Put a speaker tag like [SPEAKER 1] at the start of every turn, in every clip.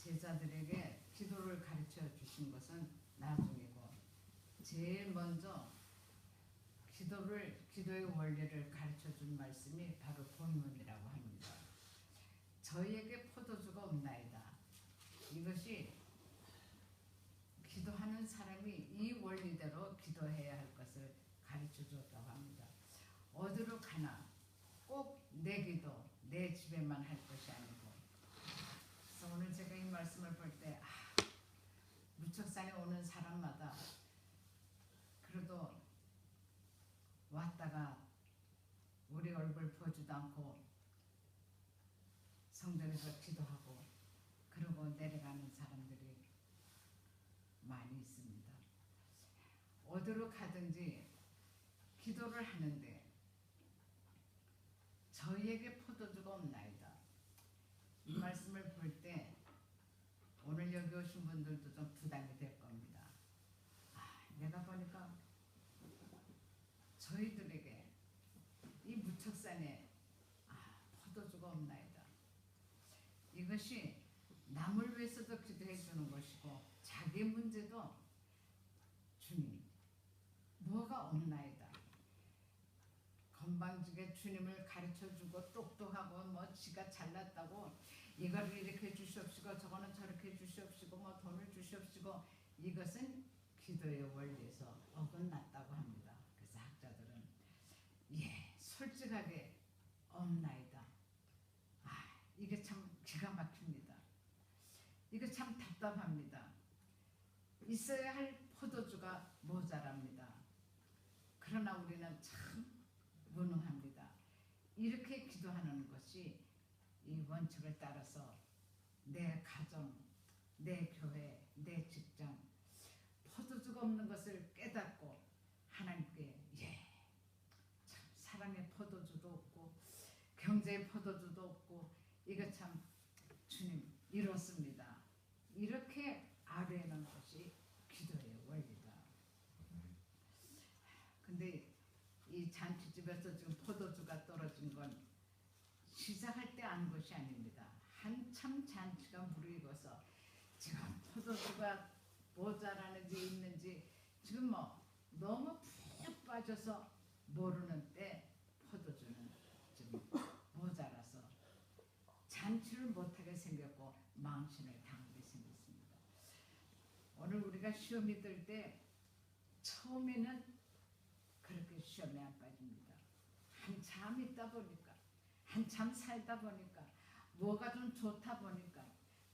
[SPEAKER 1] 제자들에게 기도를 가르쳐 주신 것은 나중이고 제일 먼저 기도의 원리를 가르쳐 준 말씀이 바로 본문이라고 합니다. 저희에게 포도주가 없나이다. 이것이 기도하는 사람이 이 원리대로 기도해야 할 것을 가르쳐 줬다고 합니다. 어디로 가나 꼭 내 기도, 내 집에만 할 것이 아니고. 그래서 오늘 제가 이 말씀을 볼 때 무척산에 오는 사람마다 그래도 왔다가 우리 얼굴 보지도 않고 성전에서 기도하고 그러고 내려가는 사람들이 많이 있습니다. 어디로 가든지 기도를 하는데 저희에게 포도주가 없나이다. 이 말씀을 볼 때 오늘 여기 오신 분들도 좀 부담이 될 겁니다. 내가 보니까 저희들에게 이 무척산에 포도주가 없나이다. 이것이 남을 위해서도 기도해 주는 것이고 자기 문제도 주님 뭐가 없나이다. 건방지게 주님을 가르쳐주고 똑똑하고 뭐 지가 잘났다고 이걸 이렇게 주시옵시고 저거는 저렇게 주시옵시고 뭐 돈을 주시옵시고 이것은 기도의 원리에서 어긋났다고 합니다. 그래서 학자들은 솔직하게 없나이다. 이게 참 기가 막힙니다. 이거 참 답답합니다. 있어야 할 포도주가 모자랍니다. 그러나 우리는 참 무능합니다. 이렇게 기도하는 것이 이 원칙을 따라서 내 가정, 내 교회, 내 직장 포도주가 없는 것을 깨닫고 하나님께 참 사랑의 포도주도 없고 경제의 포도주도 없고 이거 참 주님 이렇습니다. 이렇게 아뢰는 것이 기도의 원리다. 근데 이 잔치집에서 지금 포도주가 떨어진 건 시작할 때 안 것이 아닙니다. 한참 잔치가 무르익어서 지금 포도주가 모자라는지 있는지 지금 뭐 너무 푹 빠져서 모르는 때 포도주는 지금 모자라서 잔치를 못하게 생겼고 망신을 당하게 생겼습니다. 오늘 우리가 시험이 들 때 처음에는 그렇게 시험에 안 빠집니다. 한참 있다 보니까 한참 살다 보니까 뭐가 좀 좋다 보니까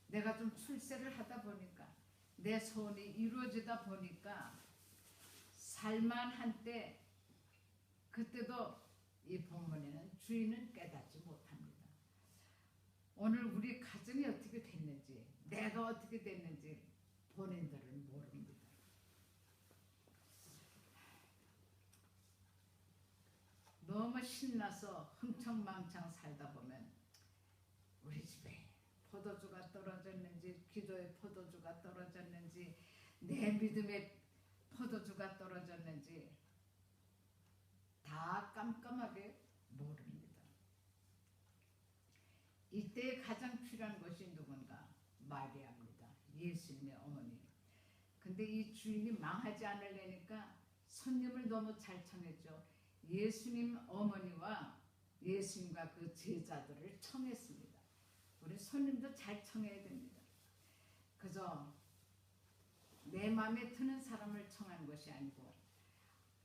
[SPEAKER 1] 내가 좀 출세를 하다 보니까 내 소원이 이루어지다 보니까 살만한 때 그때도 이 본문에는 주인은 깨닫지 못합니다. 오늘 우리 가정이 어떻게 됐는지 내가 어떻게 됐는지 본인들은 모릅니다. 너무 신나서 흥청망청 살다 보면 우리 집에 포도주가 떨어졌는지 기도의 포도주가 떨어졌는지 내 믿음의 포도주가 떨어졌는지 다 깜깜하게 모릅니다. 이때 가장 필요한 것이 누군가? 마리아입니다. 예수님의 어머니. 근데 이 주인이 망하지 않으려니까 손님을 너무 잘 청했죠. 예수님 어머니와 예수님과 그 제자들을 청했습니다. 우리 손님도 잘 청해야 됩니다. 그저 내 마음에 드는 사람을 청한 것이 아니고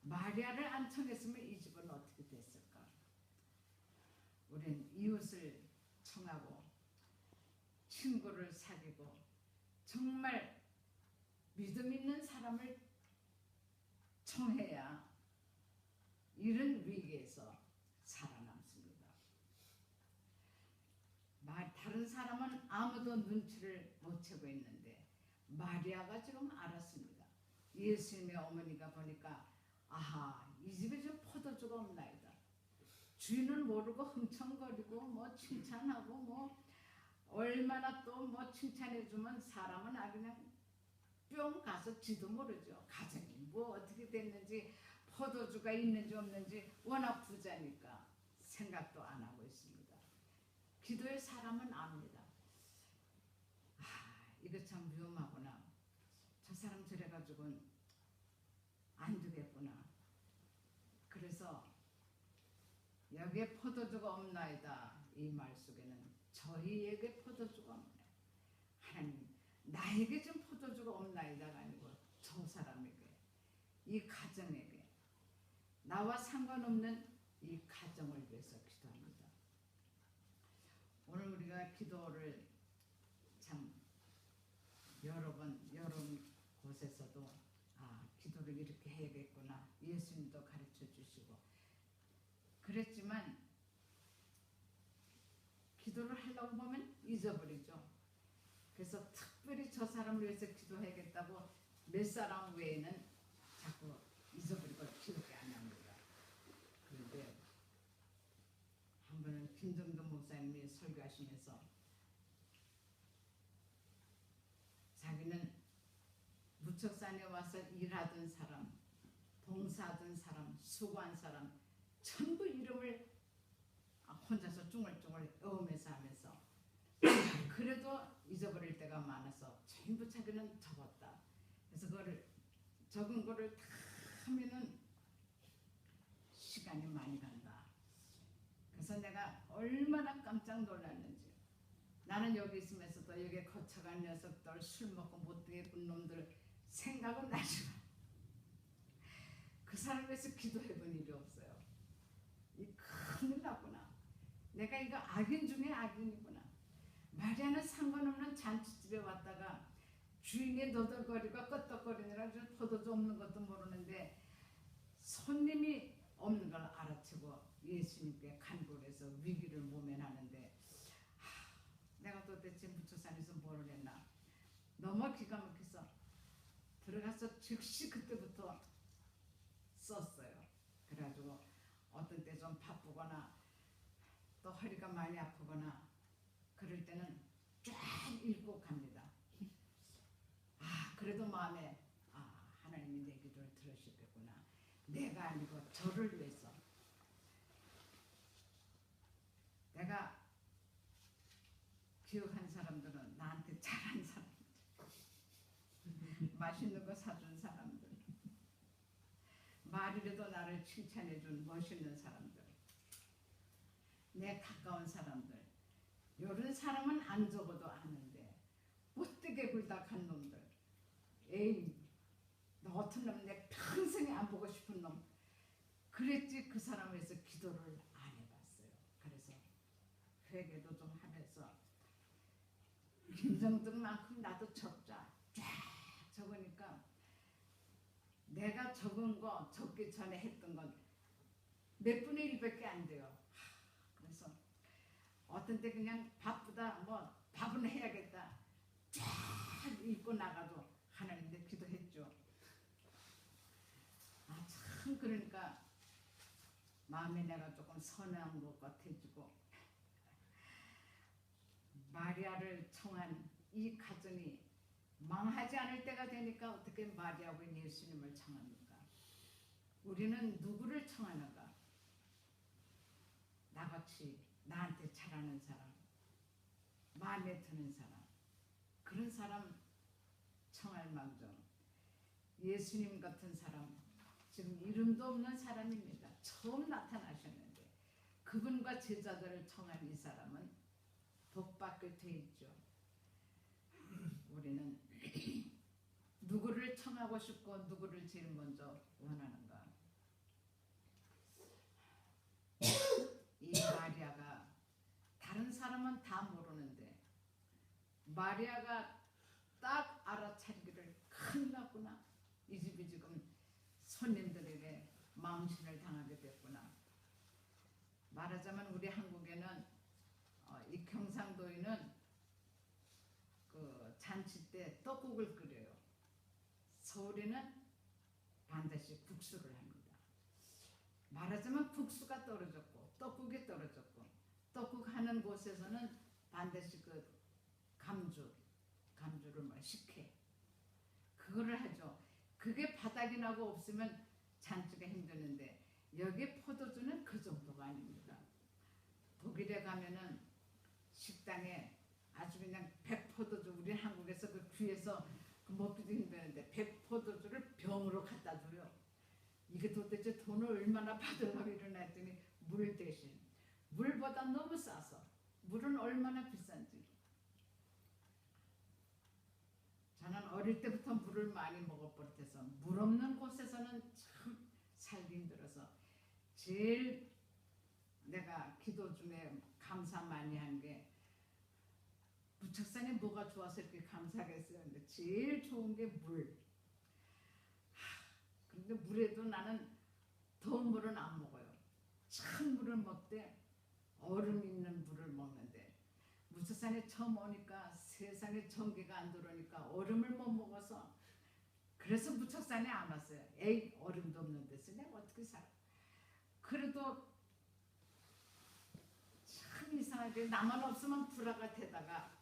[SPEAKER 1] 마리아를 안 청했으면 이 집은 어떻게 됐을까? 우린 이웃을 청하고 친구를 사귀고 정말 믿음 있는 사람을 청해야 이런 위기에서 살아남습니다. 다른 사람은 아무도 눈치를 못 채고 있는데 마리아가 지금 알았습니다. 예수님의 어머니가 보니까 이 집에 좀 포도주가 없나이다. 주인은 모르고 흥청거리고 뭐 칭찬하고 뭐 얼마나 또 뭐 칭찬해주면 사람은 그냥 뿅 가서 지도 모르죠. 가정이 뭐 어떻게 됐는지 포도주가 있는지 없는지 워낙 부자니까 생각도 안 하고 있습니다. 기도의 사람은 압니다. 이거 참 위험하구나. 저 사람 저래가지고는 안 되겠구나. 그래서 여기에 포도주가 없나이다. 이 말 속에는 저희에게 포도주가 없네. 하나님 나에게 좀 포도주가 없나이다가 아니고 저 사람에게, 이 가정에게, 나와 상관없는 이 가정을 위해서 기도합니다. 오늘 우리가 기도를 참 여러 곳에서도 기도를 이렇게 해야겠구나. 예수님도 가르쳐 주시고 그랬지만 기도를 하려고 보면 잊어버리죠. 그래서 특별히 저 사람을 위해서 기도해야겠다고 몇 사람 외에는 자꾸 잊어버리고 기도를 안 합니다. 그런데 한 번은 김정도 목사님이 설교하시면서 자기는 무척산에 와서 일하던 사람, 봉사하던 사람, 수고한 사람 전부 이름을 혼자서 쭝얼쭝얼 외우면서 하면서 그래도 잊어버릴 때가 많아서 전부 자기는 적었다. 그래서 그거를 적은 거를 다 하면은 시간이 많이 간다. 그래서 내가 얼마나 깜짝 놀랐는지. 나는 여기 있으면서도 여기에 거쳐간 녀석들, 술 먹고 못 되겠군 놈들 생각은 나지만 그 사람 위해서 기도해 본 일이 없어요. 이 큰일 났구나. 내가 이거 악인 중에 악인이구나. 마리아는 상관없는 잔치집에 왔다가 주인이 너덜거리고 끄떡거리느라 포도주 없는 것도 모르는데 손님이 없는 걸 알아채고 예수님께 간구를 해서 위기를 모면하는데 내가 도대체 무초산에서 뭘 했나. 너무 기가 막혀서 들어가서 즉시 그때부터 썼어요. 그래가지고 어떤 때 좀 바쁘거나 또 허리가 많이 아프거나 그럴 때는 쫙 읽고 갑니다. 그래도 마음에 하나님이 내 기도를 들으시겠구나. 내가 아니고 저를 위해서. 내가 기억한 사람들은 나한테 잘한 사람들, 맛있는 거 사준 사람들, 말이라도 나를 칭찬해준 멋있는 사람들, 내 가까운 사람들, 이런 사람은 안 적어도 아는데 못되게 굴다간 놈들, 에이 너 같은 놈 내 평생에 안 보고 싶은 놈, 그랬지 그 사람을 위해서 기도를 안 해봤어요. 그래서 회개도 좀 하면서 김정등만큼 나도 적자 쫙 적으니까 내가 적은 거 적기 전에 했던 건 몇 분의 1밖에 안 돼요. 그래서 어떤 때 그냥 바쁘다 뭐 밥은 해야겠다 쫙 읽고 나가도 하나님께 기도했죠. 참 그러니까 마음에 내가 조금 선한 것 같아지고 마리아를 청한 이 가정이 망하지 않을 때가 되니까 어떻게 마리아하고 예수님을 청합니까? 우리는 누구를 청하는가? 나같이 나한테 잘하는 사람, 마음에 드는 사람, 그런 사람 청할 망정. 예수님 같은 사람, 지금 이름도 없는 사람입니다. 처음 나타나셨는데 그분과 제자들을 청한 이 사람은 복받게 돼 있죠. 우리는 누구를 청하고 싶고 누구를 제일 먼저 원하는가? 이 마리아가 다른 사람은 다 모르는데 마리아가 딱 알아차리기를 큰일 났구나. 이 집이 지금 손님들에게 망신을 당하게 됐구나. 말하자면 우리 한국에는 이 경상도에는 그 잔치 때 떡국을 끓여요. 서울에는 반드시 국수를 합니다. 말하자면 국수가 떨어졌고 떡국이 떨어졌고 떡국 하는 곳에서는 반드시 그 감주를 뭐 식혜 그거를 하죠. 그게 바닥이 나고 없으면 잔치가 힘드는데 여기 포도주는 그 정도가 아닙니다. 독일에 가면은 식당에 아주 그냥 백포도주, 우리 한국에서 그 귀에서 먹기도 힘드는데 백포도주를 병으로 갖다 줘요. 이게 도대체 돈을 얼마나 받으려고 이러나 했더니 물 대신, 물보다 너무 싸서, 물은 얼마나 비싼지. 저는 어릴 때부터 물을 많이 먹어버릇해서 물 없는 곳에서는 참 살기 힘들어서 제일 내가 기도 중에 감사 많이 한 게 부척산에 뭐가 좋아서 이렇게 감사하겠어요. 근데 제일 좋은 게 물. 근데 물에도 나는 더운 물은 안 먹어요. 찬 물을 먹되 얼음 있는 물을 먹는데 부척산에 처음 오니까 세상에 전기가 안 들어오니까 얼음을 못 먹어서 그래서 부척산에 안 왔어요. 에이 얼음도 없는 데서 내가 어떻게 살아. 그래도 참 이상하게 나만 없으면 불화가 되다가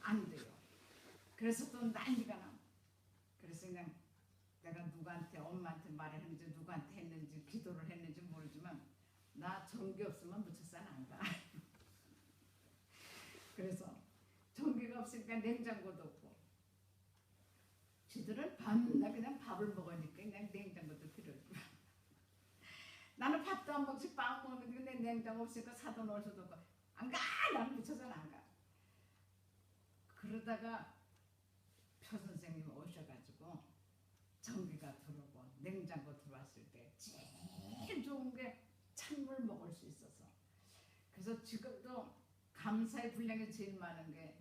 [SPEAKER 1] 안 돼요. 그래서 또 난리가 나. 그래서 그냥 내가 누구한테 엄마한테 말했는지 누구한테 했는지 기도를 했는지 모르지만 나 전기 없으면 부처산 안 가. 그래서 전기가 없으니까 냉장고도 없고 지들은 밤낮 그냥 밥을 먹으니까 그냥 냉장고도 필요 없고 나는 밥도 안 먹지 빵 먹는데 내 냉장고 없으니까 사다 놓을 수도 없고 안 가! 나는 부처산 안 가. 그러다가 표 선생님 오셔가지고 전기가 들어오고 냉장고 들어왔을 때 제일 좋은 게 찬물 먹을 수 있어서 그래서 지금도 감사의 분량이 제일 많은 게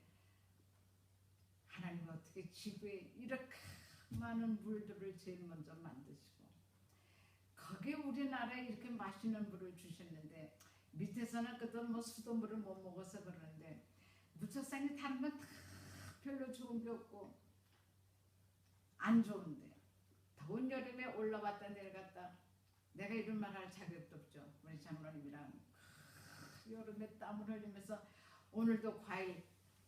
[SPEAKER 1] 하나님 어떻게 지구에 이렇게 많은 물들을 제일 먼저 만드시고 거기에 우리나라에 이렇게 맛있는 물을 주셨는데 밑에서는 그동안 뭐 수돗물을 못 먹어서 그러는데 무척산이 다른 건 다 별로 좋은 게 없고 안 좋은데 더운 여름에 올라왔다 내려갔다 내가 이런 말 할 자격도 없죠. 우리 장로님이랑 여름에 땀을 흘리면서 오늘도 과일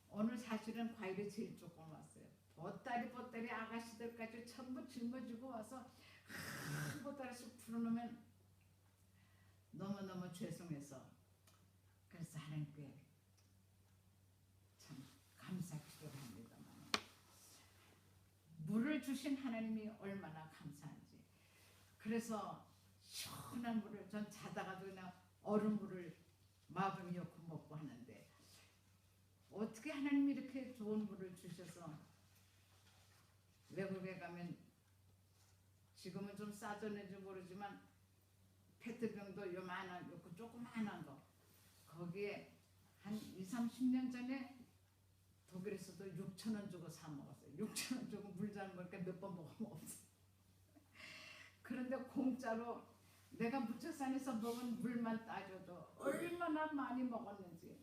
[SPEAKER 1] 오늘 사실은 과일이 제일 조금 왔어요. 보따리 아가씨들까지 전부 짊어지고 와서 한 보따리씩 풀어놓으면 너무너무 죄송해서 그래서 하나님께 참 감사 기도를 합니다만 물을 주신 하나님이 얼마나 감사한지. 그래서 시원한 물을 전 자다가도 그냥 얼음물을 마음이 놓고 먹고 하는데 어떻게 하나님이 이렇게 좋은 물을 주셔서 외국에 가면 지금은 좀 싸졌는지 모르지만 페트병도 요만한 요거 조그만한 거 거기에 한 20-30년 전에 독일에서도 6,000원 주고 사 먹었어요. 6,000원 주고 물 잘 먹으니까 몇 번 먹으면 없어. 그런데 공짜로 내가 무척산에서 먹은 물만 따져도 얼마나 많이 먹었는지.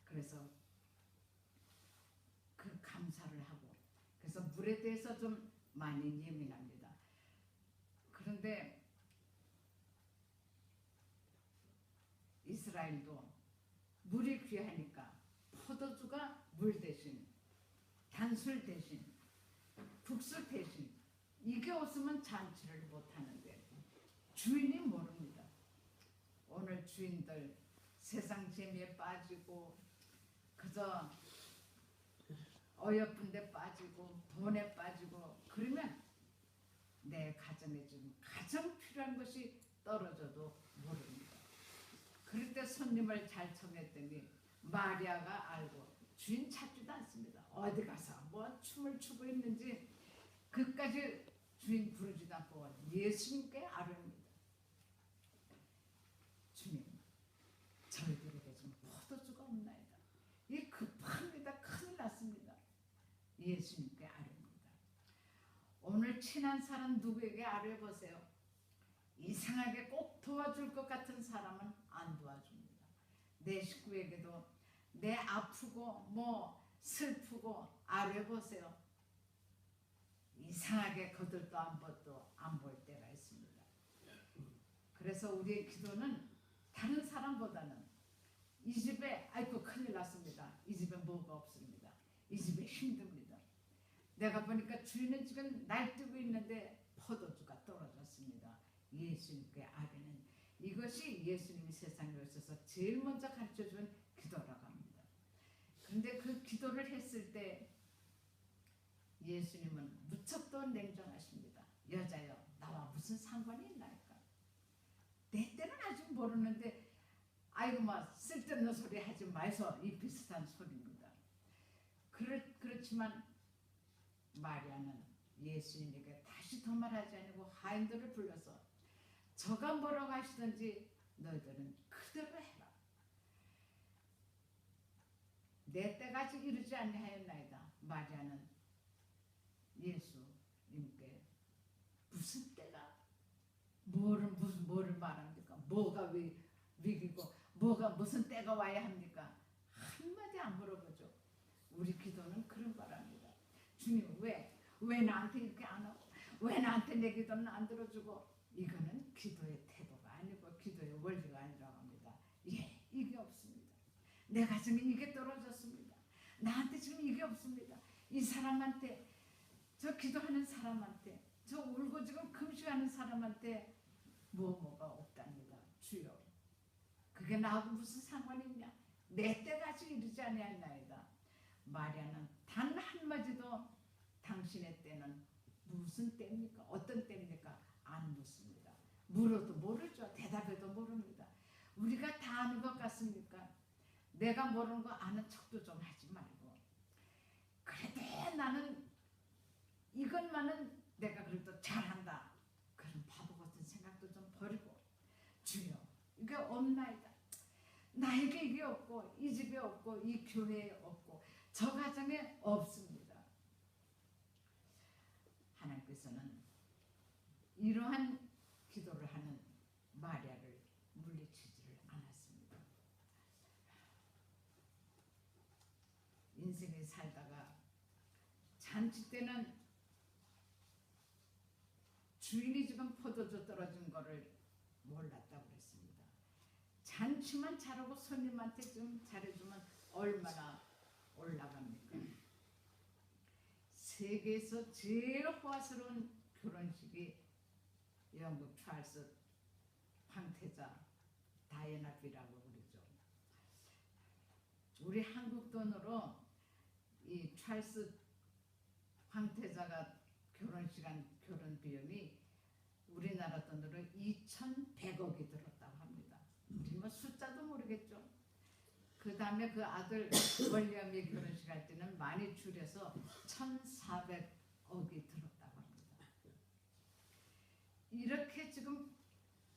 [SPEAKER 1] 그래서 그 감사를 하고 그래서 물에 대해서 좀 많이 예민합니다. 그런데 이스라엘도 물이 귀하니까 포도주가 물 대신 단술 대신 국수 대신 이게 없으면 잔치를 못하는데 주인이 모릅니다. 오늘 주인들 세상 재미에 빠지고 그저 어여쁜 데 빠지고 돈에 빠지고 그러면 내 가정에 지금 가장 필요한 것이 떨어져도 모릅니다. 그럴 때 손님을 잘 청했더니 마리아가 알고 주인 찾지도 않습니다. 어디 가서 뭐 춤을 추고 있는지 그까지 주인 부르지도 않고 예수님께 아뢰옵니다. 주님 저희들에게 좀 포도주가 없나이다. 이 급합니다. 큰일 났습니다. 예수님께 아뢰옵니다. 오늘 친한 사람 누구에게 아뢰보세요. 이상하게 꼭 도와줄 것 같은 사람은 안 도와줍니다. 내 식구에게도 내 아프고 뭐 슬프고 아뢰보세요. 이상하게 거들떠 안 벗도 안 볼 때가 있습니다. 그래서 우리의 기도는 다른 사람보다는 이 집에 아이고 큰일 났습니다. 이 집에 뭐가 없습니다. 이 집에 힘듭니다. 내가 보니까 주인은 지금 날뛰고 있는데 포도주가 떨어졌습니다. 예수님께 아뢰는 이것이 예수님이 세상에 오셔서 제일 먼저 가르쳐준 기도라고 합니다. 그런데 그 기도를 했을 때 예수님은 무척도 냉정하십니다. 여자여 나와 무슨 상관이 있나이까. 내 때는 아직 모르는데 아이고 막 쓸데없는 소리 하지 마이소. 이 비슷한 소리입니다. 그렇지만 마리아는 예수님에게 다시 더 말하지 않고 하인들을 불러서 저가 뭐라고 하시든지 너희들은 그대로 해라. 내 때가 아직 이르지 아니하였나이다. 마리아는 예수님께 무슨 때가 뭐를 말합니까? 뭐가 위기고 뭐가 무슨 때가 와야 합니까? 한마디 안 물어보죠. 우리 기도는 그런 거랍니다. 주님 왜 나한테 이렇게 안 하고 왜 나한테 내 기도는 안 들어주고. 이거는 기도의 태도가 아니고 기도의 원리가 아니라고 합니다. 예, 이게 없습니다. 내 가정에 이게 떨어졌습니다. 나한테 지금 이게 없습니다. 이 사람한테, 저 기도하는 사람한테, 저 울고 지금 금식하는 사람한테 뭐가 없답니다. 주여, 그게 나하고 무슨 상관이 있냐. 내 때가 아직 이르지 아니하였나이다. 마리아는 단 한마디도 당신의 때는 무슨 때입니까? 어떤 때입니까? 안 묻습니다. 물어도 모르죠. 대답해도 모릅니다. 우리가 다 아는 것 같습니까? 내가 모르는 거 아는 척도 좀 하지 말고, 그래도 나는 이것만은 내가 그래도 잘한다, 그런 바보 같은 생각도 좀 버리고, 주여 이게 없나이다. 나에게 이게 없고 이 집에 없고 이 교회에 없고 저 가정에 없습니다. 하나님께서는 이러한 기도를 하는 마리아를 물리치지를 않았습니다. 인생을 살다가 잔치 때는 주인이 지금 포도주 떨어진 거를 몰랐다고 그랬습니다. 잔치만 잘하고 손님한테 좀 잘해주면 얼마나 올라갑니까? 세계에서 제일 호화스러운 결혼식이 영국 찰스 황태자 다이애나비라고 그러죠. 우리 한국 돈으로 이 찰스 황태자가 결혼식한 결혼 비용이 우리나라 돈으로 2,100억이 들었다고 합니다. 우리 뭐 숫자도 모르겠죠. 그 다음에 그 아들 월리엄이 결혼식 할 때는 많이 줄여서 1,400억이 들었다고 합니다. 이렇게 지금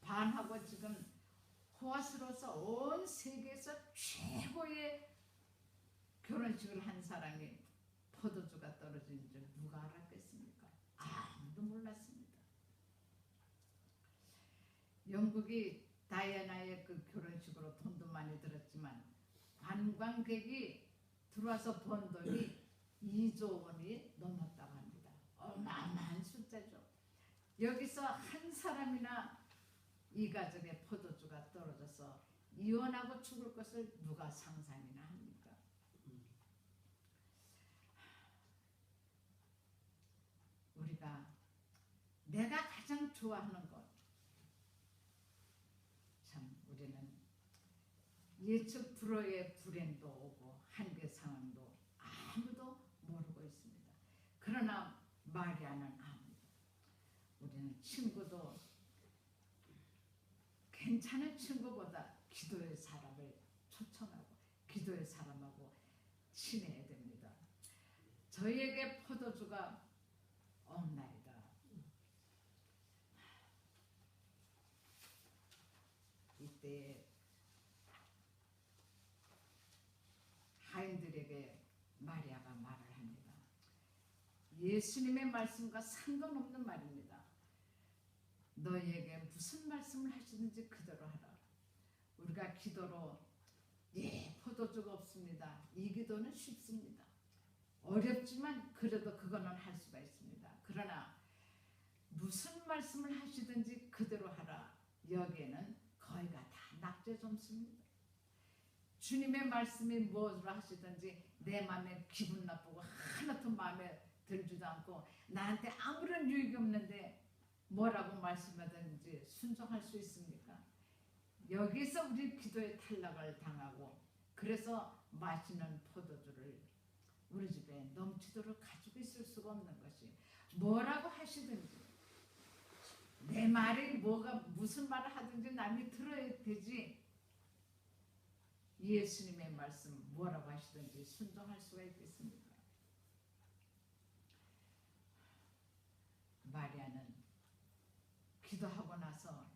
[SPEAKER 1] 반하고 지금 호화스러워서 온 세계에서 최고의 결혼식을 한 사람이 포도주가 떨어진 줄 누가 알았겠습니까? 아무도 몰랐습니다. 영국이 다이애나의 그 결혼식으로 돈도 많이 들었지만 관광객이 들어와서 번 돈이 2조 원이 넘었다고 합니다. 어마어마한 숫자죠. 여기서 한 사람이나 이 가정의 포도주가 떨어져서 이혼하고 죽을 것을 누가 상상이나 합니까? 우리가 내가 가장 좋아하는 것, 참 우리는 예측 불허의 불행도 오고 한계 상황도 아무도 모르고 있습니다. 그러나 마리아는 압니다. 우리는 친구도 괜찮은 친구보다 기도의 사람을 초청하고 기도의 사람하고 친해야 됩니다. 저희에게 포도주가 없나이다. 이때 하인들에게 마리아가 말을 합니다. 예수님의 말씀과 상관없는 말입니다. 너희에게 무슨 말씀을 하시든지 그대로 하라. 우리가 기도로 포도주가 없습니다. 이 기도는 쉽습니다. 어렵지만 그래도 그거는 할 수가 있습니다. 그러나 무슨 말씀을 하시든지 그대로 하라. 여기에는 거의가 다 낙제 점수입니다. 주님의 말씀이 무엇을 하시든지 내 마음에 기분 나쁘고 하나도 마음에 들지도 않고 나한테 아무런 유익이 없는데 뭐라고 말씀하든지 순종할 수 있습니까? 여기서 우리 기도의 탈락을 당하고 그래서 마시는 포도주를 우리 집에 넘치도록 가지고 있을 수가 없는 것이, 뭐라고 하시든지 내 말이 뭐가 무슨 말을 하든지 남이 들어야 되지, 예수님의 말씀 뭐라고 하시든지 순종할 수가 있겠습니까? 마리아는 기도하고 나서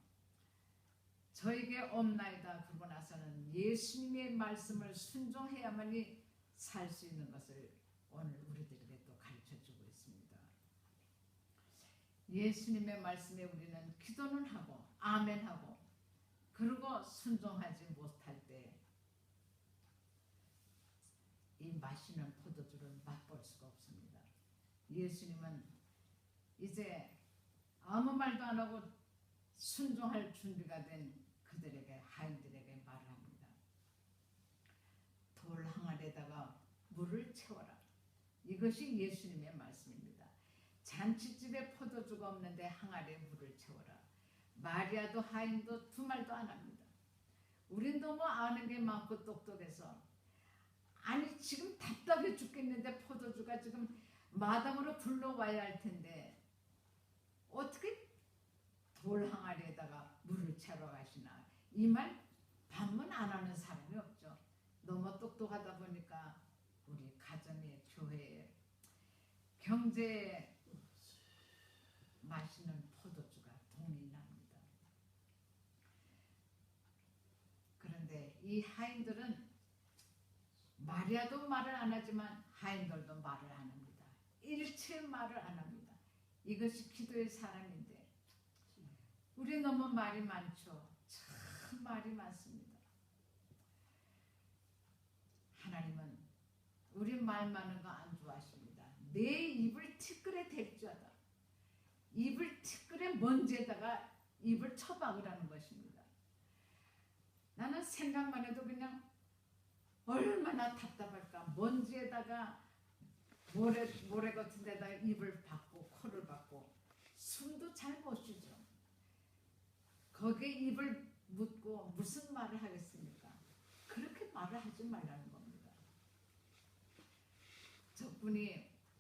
[SPEAKER 1] 저에게 없나이다 그러고 나서는 예수님의 말씀을 순종해야만이 살 수 있는 것을 오늘 우리들에게 또 가르쳐주고 있습니다. 예수님의 말씀에 우리는 기도는 하고 아멘하고 그리고 순종하지 못할 때 이 마시는 포도주를 맛볼 수가 없습니다. 예수님은 이제 아무 말도 안 하고 순종할 준비가 된 그들에게, 하인들에게 말을 합니다. 돌 항아리에다가 물을 채워라. 이것이 예수님의 말씀입니다. 잔치집에 포도주가 없는데 항아리에 물을 채워라. 마리아도 하인도 두 말도 안 합니다. 우린 너무 아는 게 많고 똑똑해서, 아니 지금 답답해 죽겠는데 포도주가 지금 마당으로 굴러와야 할 텐데 어떻게 돌 항아리에다가 물을 채러 가시나, 이 말 반문 안 하는 사람이 없죠. 너무 똑똑하다 보니까 우리 가정에, 교회에, 경제에 마시는 포도주가 동이 납니다. 그런데 이 하인들은, 마리아도 말을 안 하지만 하인들도 말을 안 합니다. 일체 말을 안 합니다. 이것이 기도의 사람인데 우리 너무 말이 많죠. 참 말이 많습니다. 하나님은 우리 말 많은 거 안 좋아하십니다. 내 입을 티끌에 댈지어다. 입을 티끌에 먼지에다가 입을 처박으라는 것입니다. 나는 생각만 해도 그냥 얼마나 답답할까. 먼지에다가 모래 같은 데다가 입을 박고 코를 박고 숨도 잘 못 쉬죠. 거기에 입을 묻고 무슨 말을 하겠습니까? 그렇게 말을 하지 말라는 겁니다.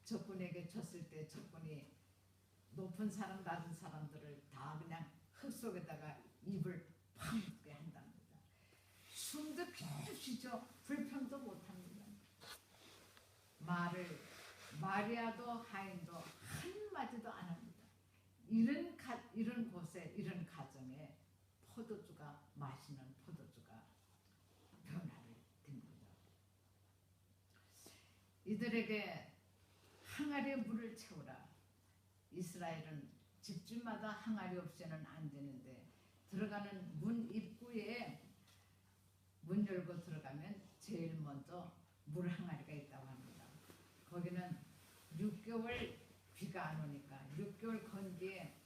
[SPEAKER 1] 적군에게 졌을 때 적군이 높은 사람 낮은 사람들을 다 그냥 흙 속에다가 입을 팍 묻게 한답니다. 숨도 계속 쉬죠. 불평도 못합니다. 말을 마리아도 하인도 한마디도 안 합니다. 이런 곳에, 이런 가정에 포도주가, 마시는 포도주가 변화를 듭니다. 이들에게 항아리에 물을 채우라. 이스라엘은 집집마다 항아리 없이는 안 되는데, 들어가는 문 입구에 문 열고 들어가면 제일 먼저 물 항아리가 있다고 합니다. 거기는 6개월 비가 안 오니까 6개월 건기에,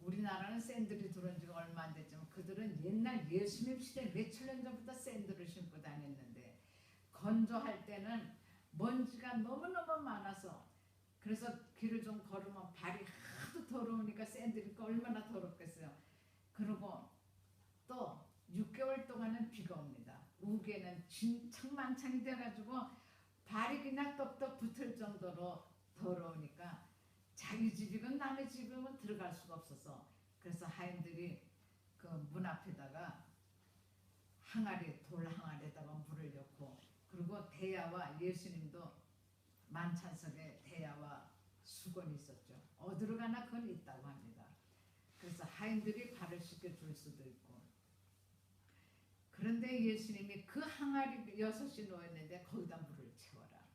[SPEAKER 1] 우리나라는 샌들이 들어온 지가 얼마 안 됐지만 그들은 옛날 예수님 시대 몇천 년 전부터 샌들을 신고 다녔는데, 건조할 때는 먼지가 너무너무 많아서, 그래서 길을 좀 걸으면 발이 하도 더러우니까 샌들이 얼마나 더럽겠어요. 그리고 또 6개월 동안은 비가 옵니다. 우기에는 진창만창이 돼가지고 발이 그냥 떡떡 붙을 정도로 더러우니까 자기 집이건 남의 집이건 들어갈 수가 없어서, 그래서 하인들이 그 문 앞에다가 돌 항아리에다가 물을 넣고, 그리고 대야와, 예수님도 만찬석에 대야와 수건이 있었죠. 어디로 가나 그건 있다고 합니다. 그래서 하인들이 발을 씻겨줄 수도 있고. 그런데 예수님이 그 항아리 6이 놓였는데 거기다 물을 채워라.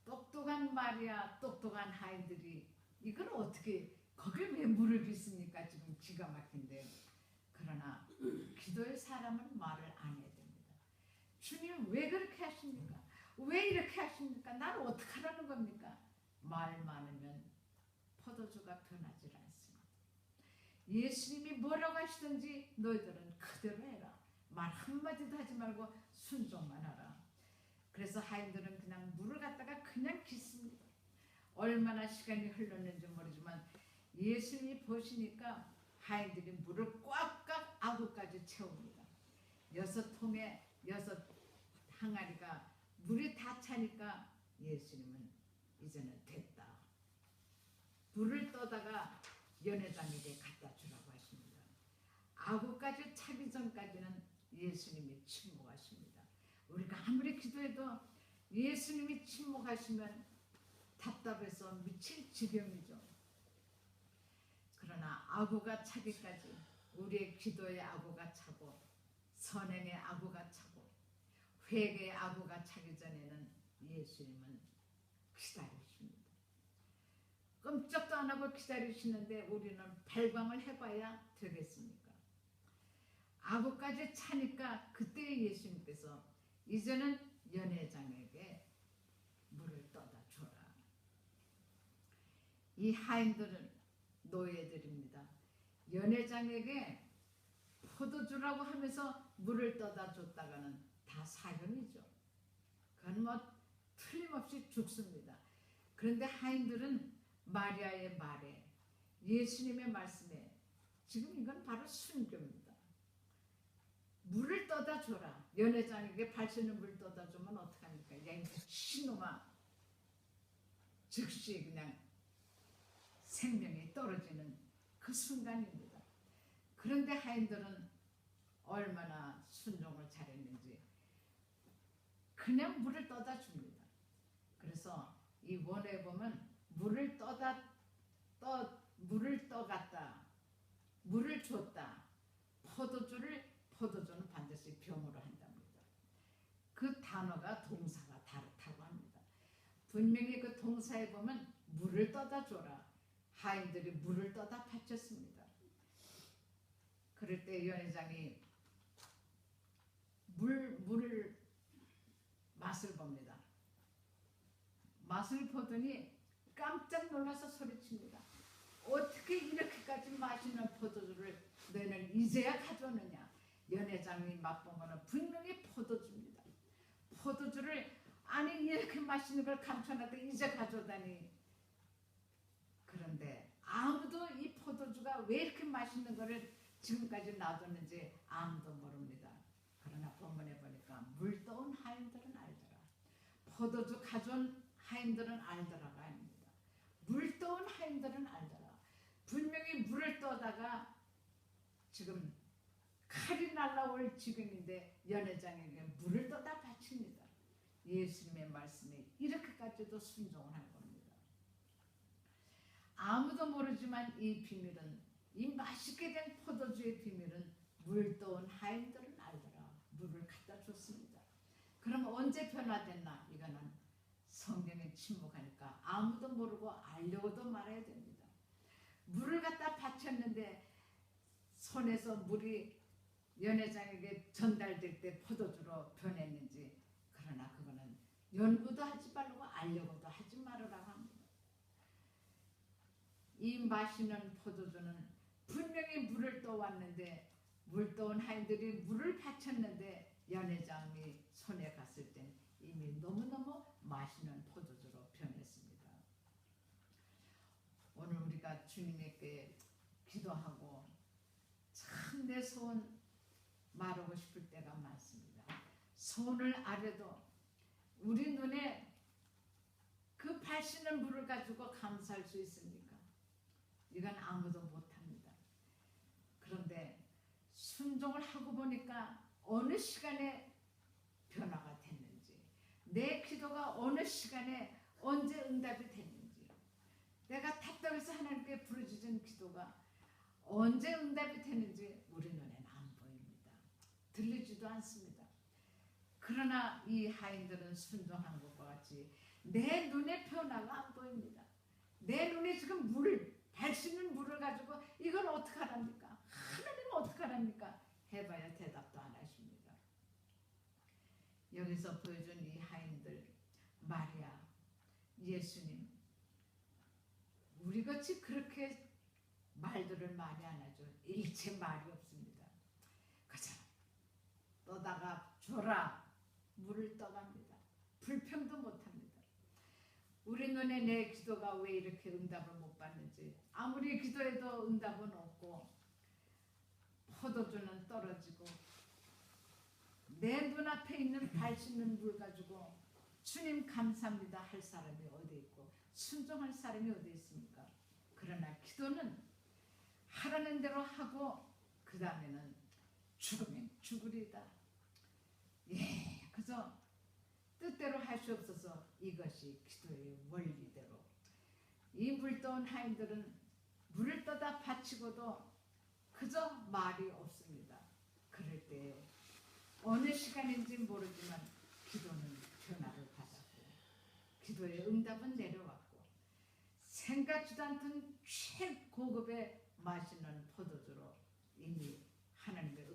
[SPEAKER 1] 똑똑한 마리아, 똑똑한 하인들이 이걸 어떻게, 거기에 왜 물을 빚습니까? 지금 기가 막힌데. 그러나 기도의 사람은 말을 안 해야 됩니다. 주님 왜 그렇게 하십니까? 왜 이렇게 하십니까? 나를 어떻게 하라는 겁니까? 말 많으면 포도주가 변하지 않습니다. 예수님이 뭐라고 하시든지 너희들은 그대로 해라. 말 한마디도 하지 말고 순종만 하라. 그래서 하인들은 그냥 물을 갖다가 그냥 깃습니다. 얼마나 시간이 흘렀는지 모르지만 예수님이 보시니까 하인들이 물을 꽉꽉 아구까지 채웁니다. 6통에 6 항아리가 물이 다 차니까 예수님은 이제는 됐다. 불을 떠다가 연회장에게 갖다 주라고 하십니다. 아구까지 차기 전까지는 예수님이 침묵하십니다. 우리가 아무리 기도해도 예수님이 침묵하시면 답답해서 미칠 지경이죠. 그러나 아구가 차기까지 우리의 기도의 아구가 차고 선행의 아구가 차고 회개의 아구가 차기 전에는 예수님은 기다리십니다. 끔찍도 안 하고 기다리시는데 우리는 발광을 해봐야 되겠습니까? 아구까지 차니까 그때 예수님께서 이제는 연회장에게 물을 떠다 줘라. 이 하인들은 노예들입니다. 연회장에게 포도주라고 하면서 물을 떠다 줬다가는 다 사형이죠. 그건 뭐 틀림없이 죽습니다. 그런데 하인들은 마리아의 말에 예수님의 말씀에 지금 이건 바로 순교입니다. 물을 떠다 줘라. 연회장에게 발시는 물 떠다 주면 어떡합니까? 야, 이 신놈아. 즉시 그냥 생명이 떨어지는 그 순간입니다. 그런데 하인들은 얼마나 순종을 잘했는지 그냥 물을 떠다 줍니다. 그래서 이 원어에 보면 물을 떠갔다, 물을 줬다, 포도주는 반드시 병으로 한답니다. 그 단어가 동사가 다르다고 합니다. 분명히 그 동사에 보면 물을 떠다 줘라. 하인들이 물을 떠다 바쳤습니다. 그럴 때 연회장이 물을 맛을 봅니다. 맛을 보더니 깜짝 놀라서 소리칩니다. 어떻게 이렇게까지 맛있는 포도주를 너는 이제야 가져오느냐. 연회장이 맛본 거는 분명히 포도주입니다. 포도주를 아니 이렇게 맛있는 걸 감춰놨다 이제 가져오다니. 그런데 아무도 이 포도주가 왜 이렇게 맛있는 거를 지금까지 놔뒀는지 아무도 모릅니다. 그러나 본문에 보니까 물 떠온 하인들은 알더라. 포도주 가져온 하인들은 알더라가 아닙니다. 물 떠온 하인들은 알더라. 분명히 물을 떠다가 지금 칼이 날라올 지경인데 연회장에게 물을 떠다 바칩니다. 예수님의 말씀에 이렇게까지도 순종을 한 겁니다. 아무도 모르지만 이 비밀은, 이 맛있게 된 포도주의 비밀은 물 떠온 하인들은 알더라. 물을 갖다 줬습니다. 그럼 언제 변화됐나? 이거는 성경에 침묵하니까 아무도 모르고 알려고도 말아야 됩니다. 물을 갖다 바쳤는데 손에서 물이 연회장에게 전달될 때 포도주로 변했는지, 그러나 그거는 연구도 하지 말고 알려고도 하지 말으라고 합니다. 이 마시는 포도주는 분명히 물을 떠왔는데 물 떠온 하인들이 물을 바쳤는데 연회장이 손에 갔을 땐 이미 너무너무 맛있는 포도주로 변했습니다. 오늘 우리가 주님께 기도하고 참 내 소원 말하고 싶을 때가 많습니다. 소원을 아래도 우리 눈에 그 발시는 물을 가지고 감사할 수 있습니까? 이건 아무도 못합니다. 그런데 순종을 하고 보니까 어느 시간에 변화가 됐는지, 내 기도가 어느 시간에 언제 응답이 됐는지, 내가 답답해서 하나님께 부르짖은 기도가 언제 응답이 되는지 우리 눈에는 안 보입니다. 들리지도 않습니다. 그러나 이 하인들은 순종한 것과 같이 내 눈에 변화가 안 보입니다. 내 눈에 지금 발시는 물을 가지고 이걸 어떻게 하랍니까? 하나님은 어떻게 하랍니까? 해봐야 대답도 안 하십니다. 여기서 보여준 이 하인들, 마리아, 예수님, 우리같이 그렇게 말들을 많이 안 하죠. 일체 말이 없습니다. 그저 떠다가 줘라, 물을 떠갑니다. 불평도 못합니다. 우리 눈에 내 기도가 왜 이렇게 응답을 못 받는지, 아무리 기도해도 응답은 없고 포도주는 떨어지고 내 눈앞에 있는 발시는 물 가지고 주님 감사합니다 할 사람이 어디 있고 순종할 사람이 어디 있습니까? 그러나 기도는 하라는 대로 하고 그 다음에는 죽으면 죽으리다. 예, 그저 뜻대로 할 수 없어서 이것이 기도의 원리대로. 이 물떠온 하인들은 물을 떠다 바치고도 그저 말이 없습니다. 그럴 때 어느 시간인지 모르지만 기도는 변화를 받았고 기도의 응답은 내려왔고 생각지도 않던 최고급의 맛있는 포도주로 이미 하나님의